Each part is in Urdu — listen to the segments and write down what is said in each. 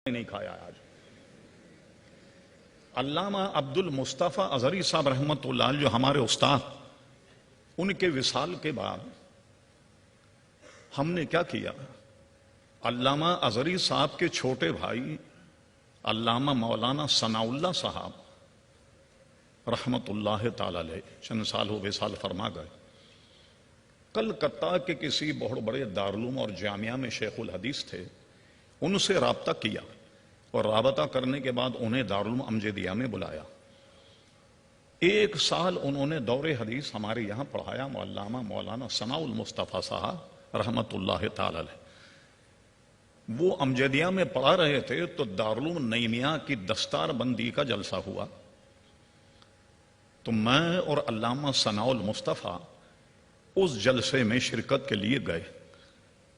نہیں کھایا آج۔ علامہ عبد المصطفیٰ ازہری صاحب رحمۃ اللہ علیہ جو ہمارے استاد، ان کے وصال کے بعد ہم نے کیا کیا؟ علامہ ازہری صاحب کے چھوٹے بھائی علامہ مولانا ثناء اللہ صاحب رحمۃ اللہ تعالی علیہ چند سال ہو وصال فرما گئے۔ کلکتہ کے کسی بہت بڑے دارالعلوم اور جامعہ میں شیخ الحدیث تھے، ان سے رابطہ کیا اور رابطہ کرنے کے بعد انہیں دارالعلوم امجدیہ میں بلایا۔ ایک سال انہوں نے دور حدیث ہمارے یہاں پڑھایا علامہ مولانا ثناء المصطفیٰ صاحب رحمۃ اللہ تعالی علیہ۔ وہ امجدیہ میں پڑھا رہے تھے تو دارالعلوم نعیمیہ کی دستار بندی کا جلسہ ہوا، تو میں اور علامہ ثناء المصطفیٰ اس جلسے میں شرکت کے لیے گئے۔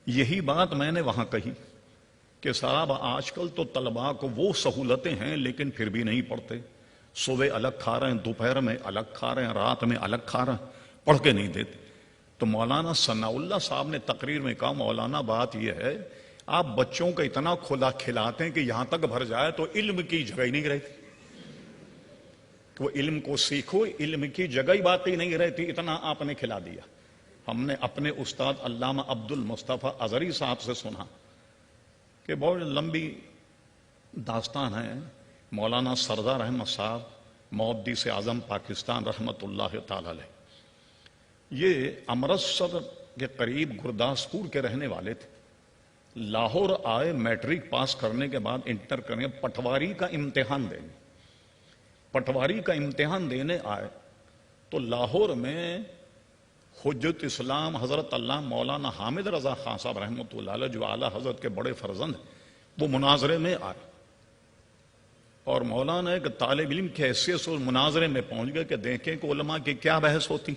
یہی بات میں نے وہاں کہی کہ صاحب آج کل تو طلباء کو وہ سہولتیں ہیں لیکن پھر بھی نہیں پڑھتے، صبح الگ کھا رہے ہیں، دوپہر میں الگ کھا رہے ہیں، رات میں الگ کھا رہے ہیں، پڑھ کے نہیں دیتے۔ تو مولانا ثناء اللہ صاحب نے تقریر میں کہا، مولانا بات یہ ہے آپ بچوں کو اتنا کھلا کھلاتے ہیں کہ یہاں تک بھر جائے تو علم کی جگہ ہی نہیں رہتی، کہ وہ علم کو سیکھو، علم کی جگہ ہی بات ہی نہیں رہتی، اتنا آپ نے کھلا دیا۔ ہم نے اپنے استاد علامہ عبد المصطفیٰ ازہری صاحب سے سنا کہ بہت لمبی داستان ہے، مولانا سردار احمد صاحب محدث اعظم پاکستان رحمۃ اللہ تعالی علیہ، یہ امرتسر کے قریب گرداسپور کے رہنے والے تھے۔ لاہور آئے، میٹرک پاس کرنے کے بعد انٹر کرنے پٹواری کا امتحان دینے، پٹواری کا امتحان دینے آئے تو لاہور میں حجت اسلام حضرت اللہ مولانا حامد رضا خان صاحب رحمۃ اللہ علیہ جو اعلیٰ حضرت کے بڑے فرزند ہیں، وہ مناظرے میں آئے اور مولانا ایک طالب علم کی حیثیت سے مناظرے میں پہنچ گئے کہ دیکھیں کہ علماء کی کیا بحث ہوتی۔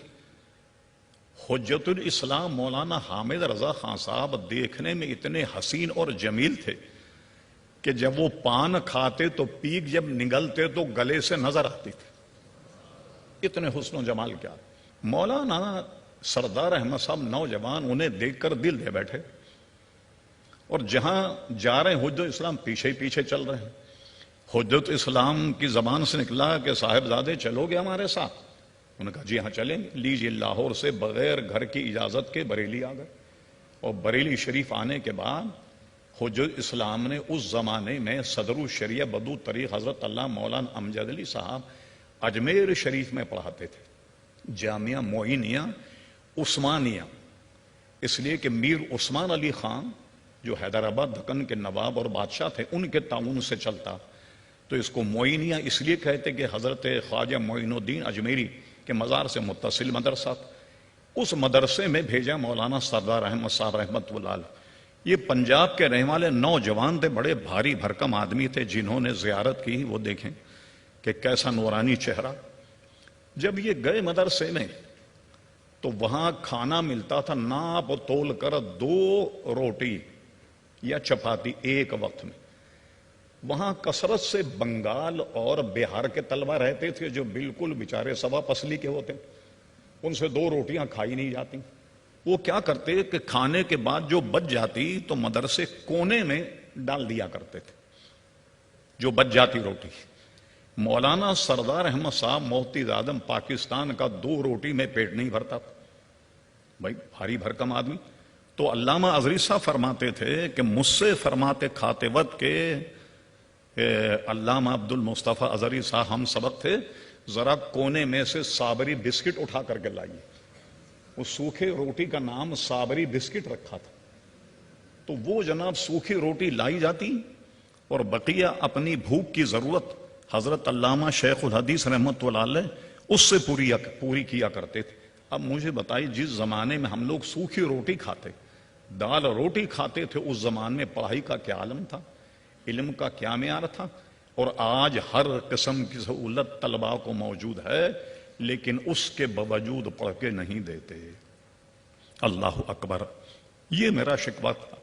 حجت الاسلام مولانا حامد رضا خان صاحب دیکھنے میں اتنے حسین اور جمیل تھے کہ جب وہ پان کھاتے تو پیک جب نگلتے تو گلے سے نظر آتی تھی، اتنے حسن و جمال کیا۔ مولانا سردار احمد صاحب نوجوان انہیں دیکھ کر دل دے بیٹھے اور جہاں جا رہے ہیں حجت اسلام پیچھے ہی پیچھے چل رہے ہیں۔ حجت اسلام کی زبان سے نکلا کہ صاحبزادے چلو گے ہمارے ساتھ؟ انہوں نے کہا جی ہاں چلیں گے۔ لیجیے، لاہور سے بغیر گھر کی اجازت کے بریلی آ گئے اور بریلی شریف آنے کے بعد حجت اسلام نے اس زمانے میں صدر الشریعہ بدو طریق حضرت اللہ مولانا امجد علی صاحب اجمیر شریف میں پڑھاتے تھے، جامعہ معینیہ عثمانیہ، اس لیے کہ میر عثمان علی خان جو حیدرآباد دکن کے نواب اور بادشاہ تھے، ان کے تعاون سے چلتا، تو اس کو معینیہ اس لیے کہتے کہ حضرت خواجہ معین الدین اجمیری کے مزار سے متصل مدرسہ تھا۔ اس مدرسے میں بھیجا مولانا سردار احمد صاحب رحمۃ اللہ علیہ۔ یہ پنجاب کے رہنے والے نوجوان تھے، بڑے بھاری بھرکم آدمی تھے، جنہوں نے زیارت کی وہ دیکھیں کہ کیسا نورانی چہرہ۔ جب یہ گئے مدرسے میں تو وہاں کھانا ملتا تھا ناپ تول کر 2 روٹی یا چپاتی ایک وقت میں۔ وہاں کثرت سے بنگال اور بہار کے طلبہ رہتے تھے جو بالکل بیچارے سوا پسلی کے ہوتے، ان سے 2 روٹیاں کھائی نہیں جاتی۔ وہ کیا کرتے کہ کھانے کے بعد جو بچ جاتی تو مدرسے کونے میں ڈال دیا کرتے تھے جو بچ جاتی روٹی۔ مولانا سردار احمد صاحب محدث اعظم پاکستان کا 2 روٹی میں پیٹ نہیں بھرتا تھا، بھائی بھاری بھرکم آدمی۔ تو علامہ ازہری صاحب فرماتے تھے کہ مجھ سے فرماتے کھاتے وقت کے علامہ عبد المصطفیٰ ازہری صاحب ہم سبق تھے، ذرا کونے میں سے صابری بسکٹ اٹھا کر کے لائیے۔ اس سوکھے روٹی کا نام صابری بسکٹ رکھا تھا، تو وہ جناب سوکھی روٹی لائی جاتی اور بقیہ اپنی بھوک کی ضرورت حضرت علامہ شیخ الحدیث رحمۃ اللہ علیہ اس سے پوری کیا کرتے تھے۔ اب مجھے بتائیے، جس زمانے میں ہم لوگ سوکھی روٹی کھاتے، دال روٹی کھاتے تھے، اس زمانے میں پڑھائی کا کیا عالم تھا، علم کا کیا معیار تھا؟ اور آج ہر قسم کی سہولت طلباء کو موجود ہے لیکن اس کے باوجود پڑھ کے نہیں دیتے۔ اللہ اکبر، یہ میرا شکوہ تھا۔